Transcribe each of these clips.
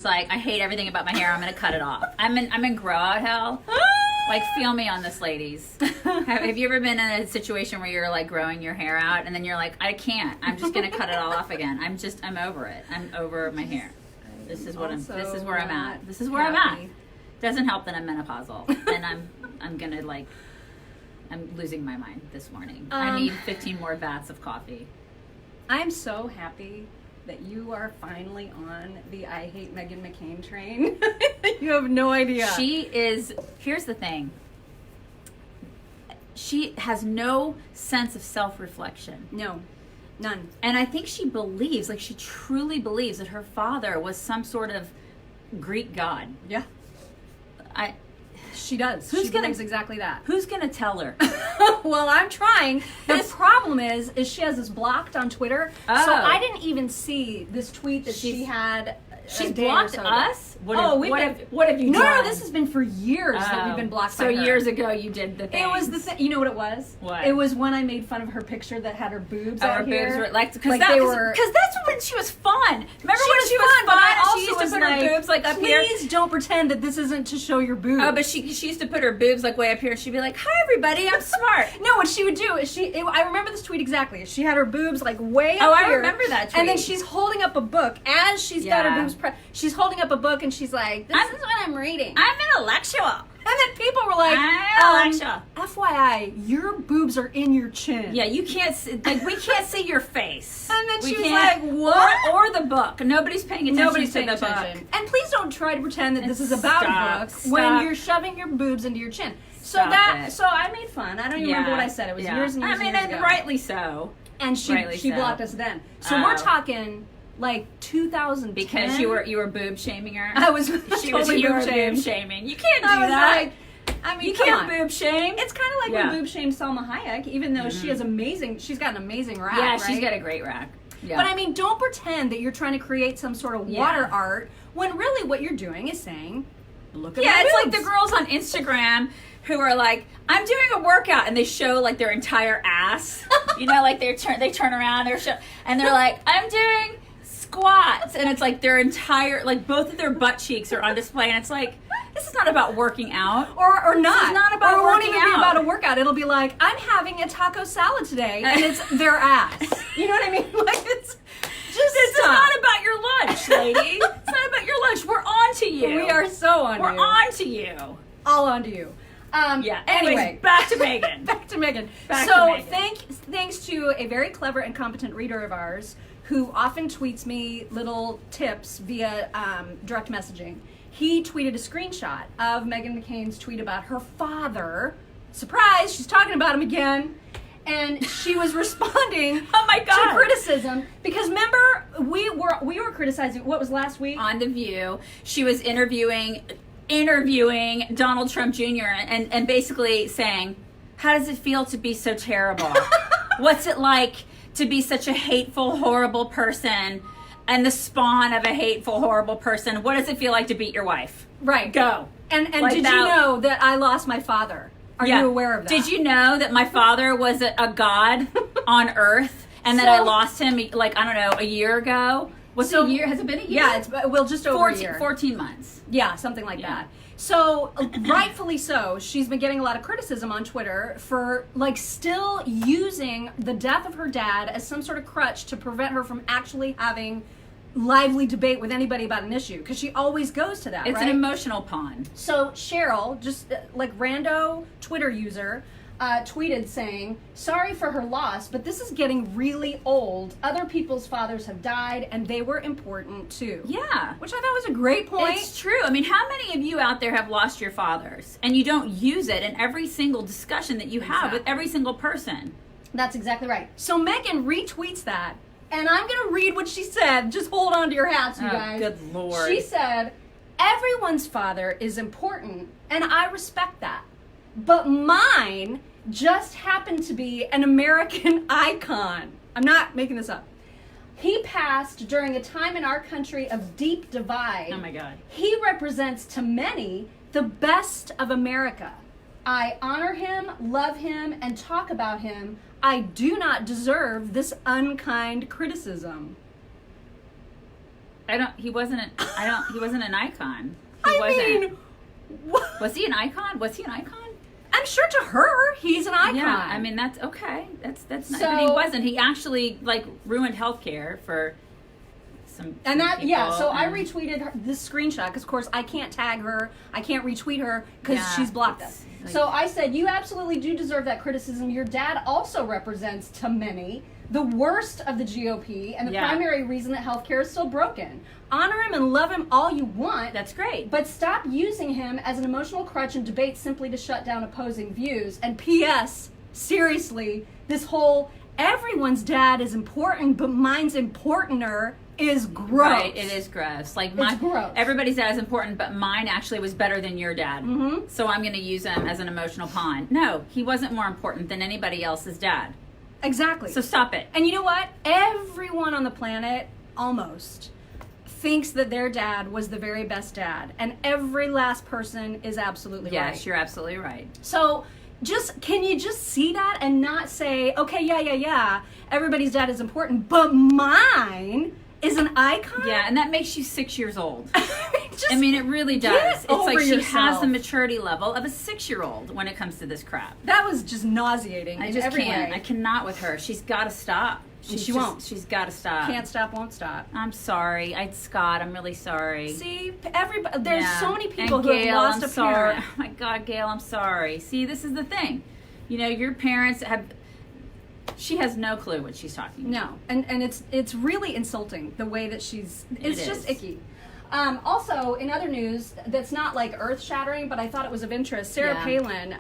like, I hate everything about my hair. I'm gonna cut it off. I'm in grow out hell. Like, feel me on this, ladies. Have you ever been in a situation where you're like growing your hair out and then you're like, I can't. I'm just gonna cut it all off again. I'm over it. I'm over my hair. This is where I'm at. This is where I'm at. Doesn't help that I'm menopausal and I'm losing my mind this morning. I need 15 more vats of coffee. I'm so happy that you are finally on the I hate Meghan McCain train. You have no idea. Here's the thing. She has no sense of self-reflection. No, none. And I think she truly believes that her father was some sort of Greek god. Yeah. She does. She believes exactly that. Who's going to tell her? Well, I'm trying. The problem is she has this blocked on Twitter. Oh. So I didn't even see this tweet that she had. She's blocked us? What have you done? No, this has been for years that we've been blocked by her. So years ago you did the thing. It was the thing. You know what it was? What? It was when I made fun of her picture that had her boobs out here. Her boobs were because that's when she was fun. Remember when she was fun? She used to put her boobs like up here. Please don't pretend that this isn't to show your boobs. Oh, but she used to put her boobs like way up here. She'd be like, "Hi everybody, I'm smart." No, what she would do is I remember this tweet exactly. She had her boobs like way up here. Oh, I remember that tweet. And then she's holding up a book as she's got her boobs she's holding up a book and she's like, "This is what I'm reading. I'm intellectual." And then people were like, FYI, your boobs are in your chin. Yeah, you can't see, we can't see your face. And then she was like, what? Or the book. Nobody's paying attention to the book. And please don't try to pretend that this is about a book when you're shoving your boobs into your chin. So I made fun. I don't even remember what I said. It was years and years ago. Rightly so. And she blocked us then. So we're talking like 2010. Because you were boob shaming her. I was totally boob shaming. You can't do that. You can't boob shame. It's kind of like we boob shamed Salma Hayek, even though she's got an amazing rack. Yeah, right? She's got a great rack. Yeah. But I mean, don't pretend that you're trying to create some sort of water art when really what you're doing is saying, look at my boobs. It's like the girls on Instagram who are like, I'm doing a workout, and they show like their entire ass. Like they turn around, and they're like, I'm doing squats, and it's like their entire, like both of their butt cheeks are on display, and it's like, this is not about working out, or not. This is not about or it won't working even be about a workout. It'll be like, I'm having a taco salad today, and it's their ass. You know what I mean? Like it's just this is not about your lunch, lady. It's not about your lunch. We're on to you. We are so on. We're on to you. All on to you. Anyway, back to Meghan. Back to Meghan. Thanks to a very clever and competent reader of ours who often tweets me little tips via direct messaging. He tweeted a screenshot of Meghan McCain's tweet about her father. Surprise, she's talking about him again. And she was responding to criticism because remember we were criticizing what was last week on The View. She was interviewing Donald Trump Jr. and basically saying, how does it feel to be so terrible? What's it like to be such a hateful, horrible person and the spawn of a hateful, horrible person? What does it feel like to beat your wife? Right. Go. And like did you know that I lost my father? Are you aware of that? Did you know that my father was a god on earth and that I lost him, like, I don't know, a year ago? Was it a year? Has it been a year? Yeah, it's just over a year. 14 months. Yeah, something like that. So, rightfully so, she's been getting a lot of criticism on Twitter for, like, still using the death of her dad as some sort of crutch to prevent her from actually having lively debate with anybody about an issue. Because she always goes to that, It's an emotional pawn. So, Cheryl, just like rando Twitter user, tweeted saying, sorry for her loss, but this is getting really old. Other people's fathers have died, and they were important too. Yeah. Which I thought was a great point. It's true. I mean, how many of you out there have lost your fathers, and you don't use it in every single discussion that you have with every single person? That's exactly right. So Meghan retweets that, and I'm going to read what she said. Just hold on to your hats, you guys. Good Lord. She said, everyone's father is important, and I respect that. But mine just happened to be an American icon. I'm not making this up. He passed during a time in our country of deep divide. Oh my God. He represents to many the best of America. I honor him, love him, and talk about him. I do not deserve this unkind criticism. He wasn't an icon. What? Was he an icon? I'm sure to her, he's an icon. Yeah, I mean, that's okay. That's not, but he wasn't. He actually, like, ruined healthcare for some people, so I retweeted this screenshot because, of course, I can't tag her. I can't retweet her because she's blocked us. Like, so I said, you absolutely do deserve that criticism. Your dad also represents, to many, the worst of the GOP and the primary reason that healthcare is so broken. Honor him and love him all you want. That's great. But stop using him as an emotional crutch in debates simply to shut down opposing views. And P.S., seriously, this whole everyone's dad is important, but mine's importanter is gross. Right, it is gross. Like, it's gross. Everybody's dad is important, but mine actually was better than your dad. Mm-hmm. So I'm going to use him as an emotional pawn. No, he wasn't more important than anybody else's dad. Exactly. So stop it. And you know what? Everyone on the planet, almost, thinks that their dad was the very best dad. And every last person is absolutely right. Yes, you're absolutely right. So can you just see that and not say, okay, yeah, everybody's dad is important, but mine is an icon? Yeah, and that makes you 6 years old. Just I mean, it really does. get It's over like she has yourself. the maturity level of a 6-year-old when it comes to this crap. That was just nauseating. I in just every can't. way. I cannot with her. She's got to stop. She won't. She's got to stop. Can't stop, won't stop. I'm sorry. Scott, I'm really sorry. See, everybody. There's so many people And who Gail, have lost I'm a sorry. parent. Oh my God, Gail, I'm sorry. See, this is the thing. You know, your parents have. She has no clue what she's talking about. No, and it's really insulting the way that she's. It's just icky. Also, in other news that's not like earth-shattering, but I thought it was of interest, Sarah Palin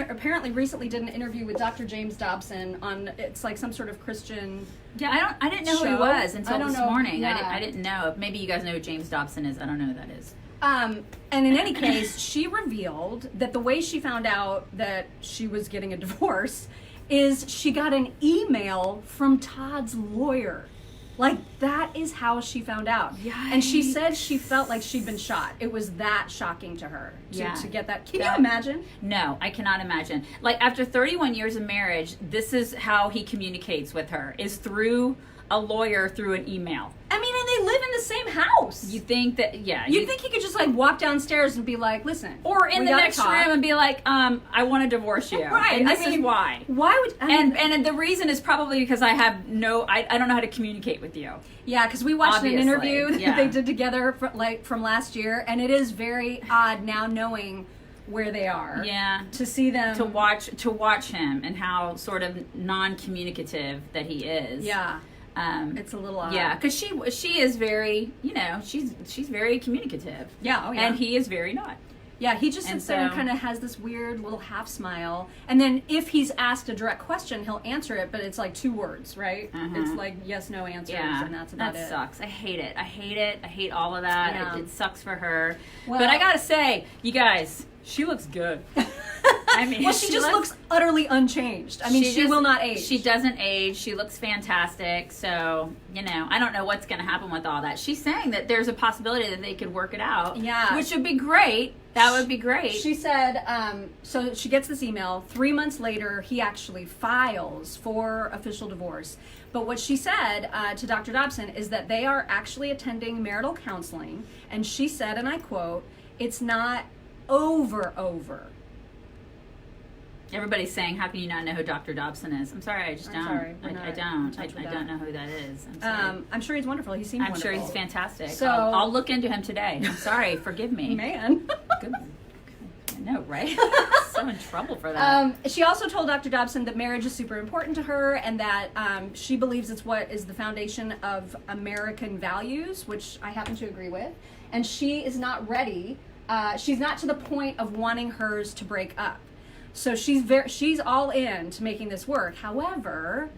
apparently recently did an interview with Dr. James Dobson on, it's like some sort of Christian Yeah, I didn't know who he show. was until this morning. Yeah. I didn't know. Maybe you guys know who James Dobson is. I don't know who that is. And in any case, she revealed that the way she found out that she was getting a divorce is she got an email from Todd's lawyer. Like, that is how she found out. Yikes. And she said she felt like she'd been shot. It was that shocking to her to get that. Can you imagine? No, I cannot imagine. Like, after 31 years of marriage, this is how he communicates with her, is through a lawyer, through an email. I mean, and they live in the same house. You think that, yeah. You'd think he could just, like, walk downstairs and be like, listen. Or in we the gotta next talk. room and be like, I want to divorce you. Right. And this is why. Why would... And the reason is probably because I don't know how to communicate with you. Yeah, because we watched Obviously, an interview yeah. that they did together from last year, and it is very odd now knowing where they are. Yeah. To see them... To watch him and how sort of non-communicative that he is. Yeah. It's a little odd. Yeah, because she is very, she's very communicative. Yeah, oh yeah. And he is very not. Yeah, he just sits there and kind of has this weird little half smile. And then if he's asked a direct question, he'll answer it, but it's like 2 words, right? It's like yes, no answers, and that's about it. That sucks. I hate it. I hate all of that. Yeah. It sucks for her. Well, but I gotta say, you guys, she looks good. I mean, well, she just looks utterly unchanged. I mean, she will not age. She doesn't age. She looks fantastic. So, I don't know what's going to happen with all that. She's saying that there's a possibility that they could work it out. Yeah. Which would be great. That would be great. She said, so she gets this email. 3 months later, he actually files for official divorce. But what she said to Dr. Dobson is that they are actually attending marital counseling. And she said, and I quote, "It's not over. Everybody's saying, how can you not know who Dr. Dobson is? I'm sorry, I just don't. Sorry, I don't know who that is. I'm sorry. I'm sure he's wonderful. He seems wonderful. I'm sure he's fantastic. So I'll look into him today. I'm sorry. Forgive me. Man. Good. I know, right? So in trouble for that. She also told Dr. Dobson that marriage is super important to her and that she believes it's what is the foundation of American values, which I happen to agree with. And she is not ready. She's not to the point of wanting hers to break up. So she's all in to making this work. However,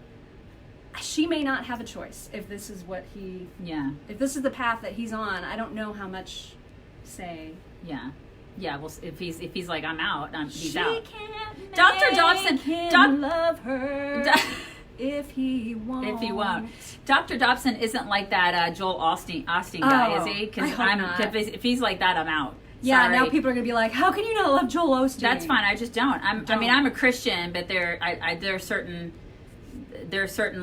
she may not have a choice if this is what if this is the path that he's on. I don't know how much say. Yeah. Well, if he's like, I'm out, he's out. Dr. Dobson, love her if he won't. If he won't. Dr. Dobson isn't like that Joel Austin guy, is he? Because if he's like that, I'm out. Yeah, Sorry. now people are gonna be like, "How can you not love Joel Osteen?" That's fine. I just don't. I mean, I'm a Christian, but there are certain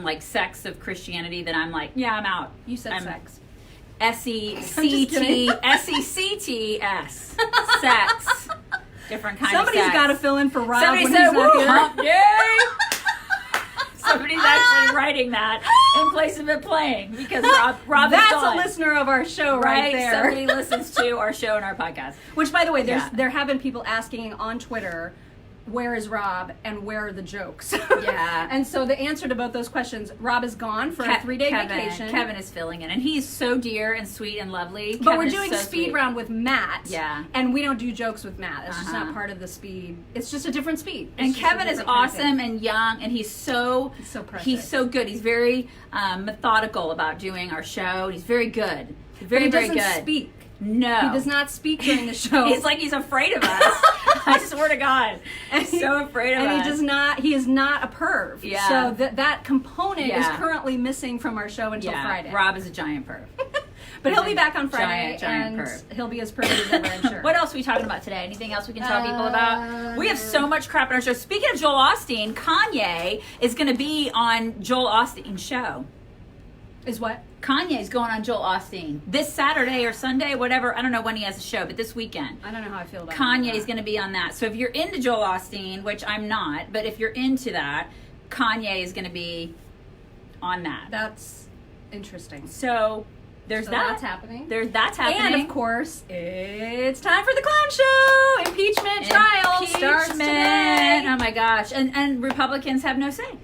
like sects of Christianity that I'm like, yeah, I'm out. You said sex. S-E-C-T-S. Sex. Different kind of sex. Somebody's got to fill in for Rob Somebody when said, he's not here. hump day. Somebody's actually writing that in place of it playing because Rob is That's gone. a listener of our show right there. Somebody listens to our show and our podcast. Which, by the way, there have been people asking on Twitter, where is Rob and where are the jokes? Yeah. And so the answer to both those questions, Rob is gone for a 3-day vacation. Kevin is filling in, and he's so dear and sweet and lovely. But Kevin we're is doing so speed sweet. round with Matt. Yeah. And we don't do jokes with Matt. It's just not part of the speed. It's just a different speed. And Kevin is awesome and young, and he's so precious. He's so good. He's very methodical about doing our show. He's very good. Very, but he very doesn't good. speak. No. He does not speak during the show. He's like he's afraid of us. I swear to God. He's so afraid of us. And he is not a perv. Yeah. So that component is currently missing from our show until Friday. Rob is a giant perv. But he'll be back on Friday, giant and perv. he'll be as pervy as ever, I'm sure. What else are we talking about today? Anything else we can tell people about? We have so much crap on our show. Speaking of Joel Osteen, Kanye is going to be on Joel Osteen's show. Is what? Kanye's going on Joel Osteen this Saturday or Sunday, whatever. I don't know when he has a show, but this weekend. I don't know how I feel about Kanye's going to be on that. So if you're into Joel Osteen, which I'm not, but if you're into that, Kanye is going to be on that. That's interesting. So there's that. That's happening. That's happening. And of course, it's time for the clown show. Impeachment trial starts today. Oh my gosh. And Republicans have no say.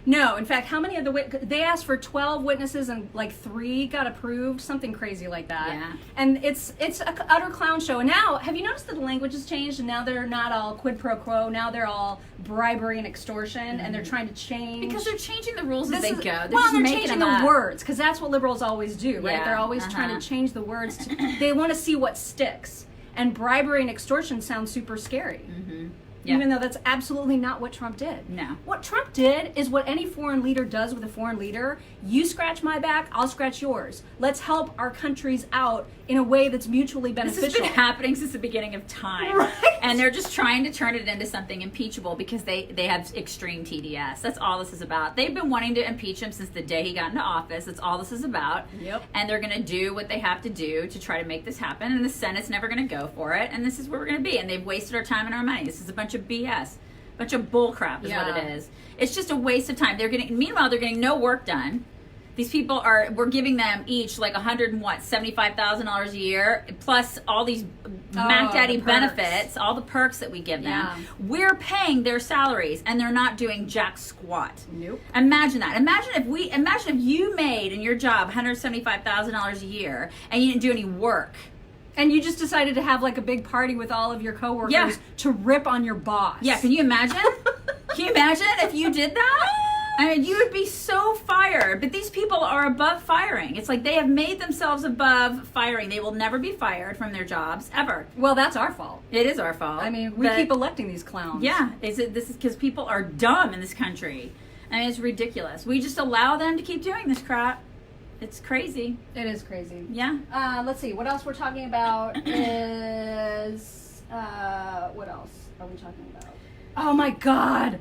No, in fact, how many of they asked for 12 witnesses and like 3 got approved, something crazy like that. Yeah. And it's an utter clown show. And now, have you noticed that the language has changed? And now they're not all quid pro quo. Now they're all bribery and extortion, and they're trying to change. Because they're changing the rules as they go. They're changing the words, because that's what liberals always do, right? Yeah. They're always trying to change the words. They want to see what sticks. And bribery and extortion sounds super scary. Mm-hmm. Yeah. Even though that's absolutely not what Trump did. No. What Trump did is what any foreign leader does with a foreign leader. You scratch my back, I'll scratch yours. Let's help our countries out in a way that's mutually beneficial. This has been happening since the beginning of time. Right. And they're just trying to turn it into something impeachable because they have extreme TDS. That's all this is about. They've been wanting to impeach him since the day he got into office. That's all this is about. Yep. And they're going to do what they have to do to try to make this happen. And the Senate's never going to go for it. And this is where we're going to be. And they've wasted our time and our money. This is a bunch of BS. Bunch of bull crap is what it is. It's just a waste of time. Meanwhile, they're getting no work done. These people we're giving them each like $175,000 a year, plus all these Mac Daddy benefits, all the perks that we give them. Yeah. We're paying their salaries, and they're not doing jack squat. Nope. Imagine that. Imagine if you made in your job $175,000 a year, and you didn't do any work. And you just decided to have like a big party with all of your coworkers to rip on your boss. Yeah, can you imagine? Can you imagine if you did that? I mean, you would be so fired. But these people are above firing. It's like they have made themselves above firing. They will never be fired from their jobs, ever. Well, that's our fault. It is our fault. I mean, we keep electing these clowns. Yeah, this is because people are dumb in this country. I mean, it's ridiculous. We just allow them to keep doing this crap. It's crazy. It is crazy. Yeah. Let's see. What else we're talking about is... what else are we talking about? Oh, my God.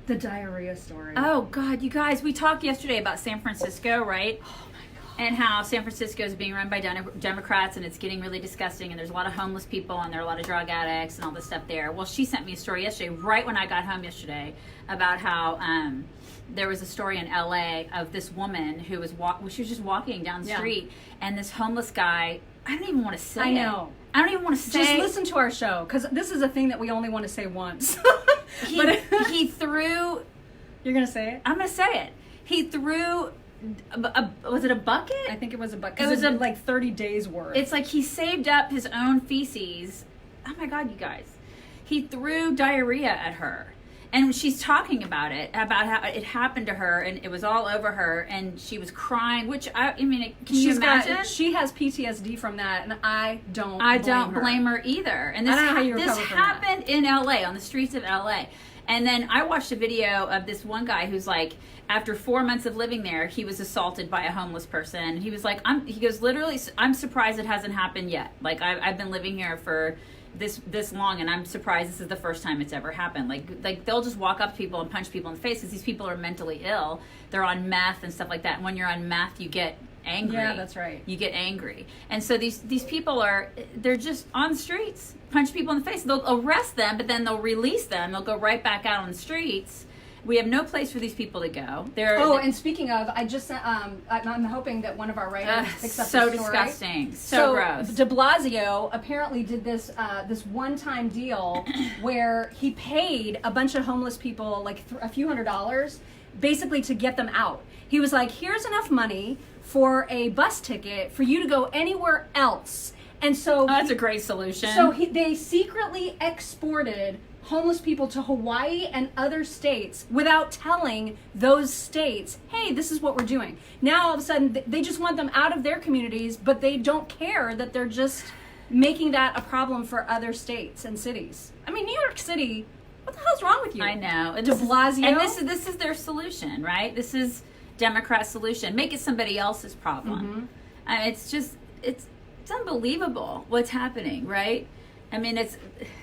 The diarrhea story. Oh, God. You guys, we talked yesterday about San Francisco, right? Oh, my God. And how San Francisco is being run by Democrats, and it's getting really disgusting, and there's a lot of homeless people, and there are a lot of drug addicts and all this stuff there. Well, she sent me a story yesterday, right when I got home yesterday, about how... there was a story in LA of this woman who was she was just walking down the street, and this homeless guy, I don't even want to say I know. I don't even want to say. Just listen to our show, because this is a thing that we only want to say once. He threw... You're going to say it? I'm going to say it. He threw... was it a bucket? I think it was a bucket. It was like 30 days worth. It's like he saved up his own feces. Oh my God, you guys. He threw diarrhea at her. And she's talking about how it happened to her, and it was all over her, and she was crying, which, can you imagine? She has PTSD from that, and I don't blame her either. And I don't know how you recover this from happened in LA, on the streets of LA. And then I watched a video of this one guy who's like, after 4 months of living there, he was assaulted by a homeless person. And he was like, he goes, literally, I'm surprised it hasn't happened yet. Like, I've been living here for this long, and I'm surprised this is the first time it's ever happened. Like they'll just walk up to people and punch people in the face because these people are mentally ill. They're on meth and stuff like that. And when you're on meth, you get angry. Yeah, that's right. You get angry. And so these people they're just on the streets, punch people in the face. They'll arrest them, but then they'll release them. They'll go right back out on the streets. We have no place for these people to go. And speaking of, I just I'm hoping that one of our writers picks up so this story. Disgusting, so gross. De Blasio apparently did this one-time deal where he paid a bunch of homeless people like a few $100s, basically to get them out. He was like, "Here's enough money for a bus ticket for you to go anywhere else." And so that's a great solution. So they secretly exported homeless people to Hawaii and other states without telling those states, hey, this is what we're doing. Now all of a sudden they just want them out of their communities, but they don't care that they're just making that a problem for other states and cities. I mean, New York City, what the hell's wrong with you? I know. De Blasio. And this is their solution, right? This is Democrats' solution. Make it somebody else's problem. Mm-hmm. It's unbelievable what's happening, right? I mean,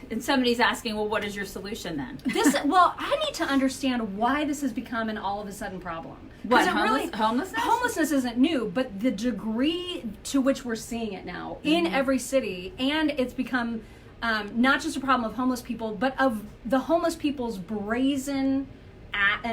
and somebody's asking, well, what is your solution then? I need to understand why this has become an all of a sudden problem. What, homelessness? Homelessness isn't new, but the degree to which we're seeing it now in every city, and it's become not just a problem of homeless people, but of the homeless people's brazen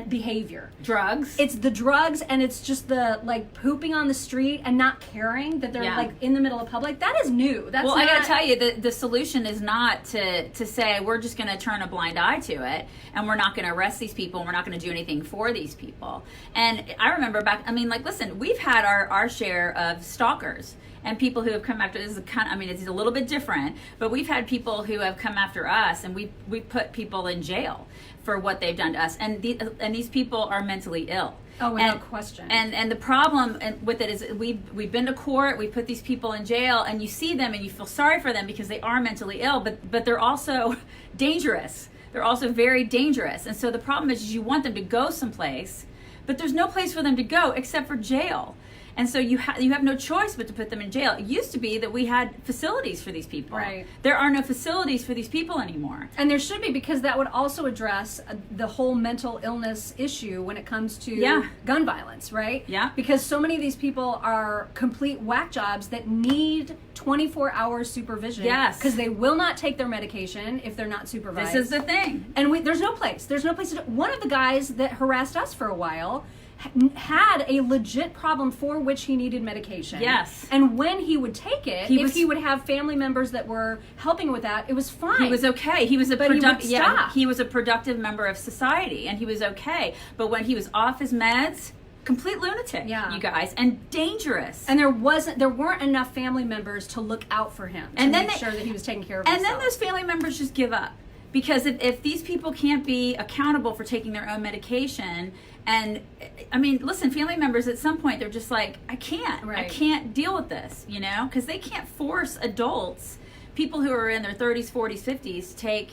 behavior. Drugs. It's the drugs, and it's just the like pooping on the street and not caring that they're like in the middle of public. That is new. I gotta tell you, the solution is not to say we're just gonna turn a blind eye to it and we're not gonna arrest these people and we're not gonna do anything for these people. And I remember back, listen, we've had our share of stalkers and people who have come after. This is it's a little bit different, but we've had people who have come after us, and we put people in jail for what they've done to us, and these people are mentally ill. Oh, without question. And the problem with it is we've been to court, we put these people in jail, and you see them and you feel sorry for them because they are mentally ill, but they're also dangerous. They're also very dangerous, and so the problem is you want them to go someplace, but there's no place for them to go except for jail. And so you have no choice but to put them in jail. It used to be that we had facilities for these people. Right. There are no facilities for these people anymore. And there should be, because that would also address the whole mental illness issue when it comes to gun violence, right? Yeah. Because so many of these people are complete whack jobs that need 24-hour supervision. Yes. Because they will not take their medication if they're not supervised. This is the thing. And there's no place. There's no place to do. One of the guys that harassed us for a while had a legit problem for which he needed medication. Yes. And when he would take it, if he would have family members that were helping with that, it was fine. He was okay. He was he was a productive member of society, and he was okay. But when he was off his meds, complete lunatic, you guys, and dangerous. And there weren't enough family members to look out for him to make sure that he was taking care of himself. And then those family members just give up. Because if these people can't be accountable for taking their own medication, and listen, family members at some point, they're just like, I can't deal with this, because they can't force adults, people who are in their 30s, 40s, 50s, to take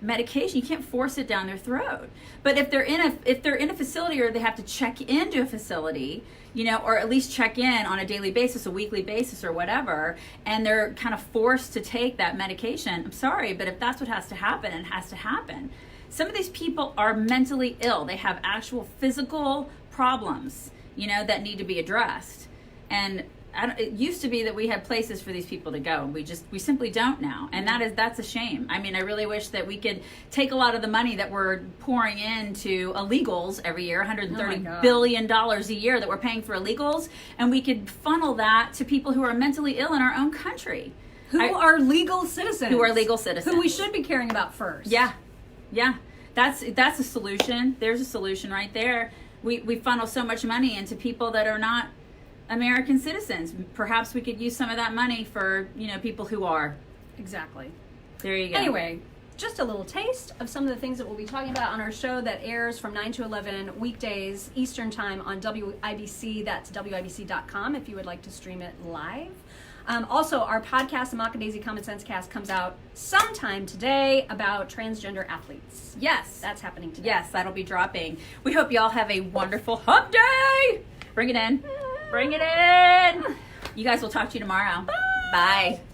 medication. You can't force it down their throat. But if they're in a facility, or they have to check into a facility, or at least check in on a daily basis, a weekly basis, or whatever, and they're kind of forced to take that medication, I'm sorry, but if that's what has to happen, it has to happen. Some of these people are mentally ill. They have actual physical problems, that need to be addressed. And it used to be that we had places for these people to go. We simply don't now. And that's a shame. I really wish that we could take a lot of the money that we're pouring into illegals every year, $130 billion a year that we're paying for illegals, and we could funnel that to people who are mentally ill in our own country. Who are legal citizens. Who we should be caring about first. Yeah. That's a solution. There's a solution right there. We funnel so much money into people that are not American citizens. Perhaps we could use some of that money for, people who are. Exactly. There you go. Anyway, just a little taste of some of the things that we'll be talking about on our show that airs from 9 to 11 weekdays Eastern Time on WIBC. That's WIBC.com if you would like to stream it live. Also, our podcast, the Mock and Daisy Common Sense Cast, comes out sometime today about transgender athletes. Yes. That's happening today. Yes, that'll be dropping. We hope y'all have a wonderful hump day. Bring it in. Bring it in. You guys, will talk to you tomorrow. Bye. Bye.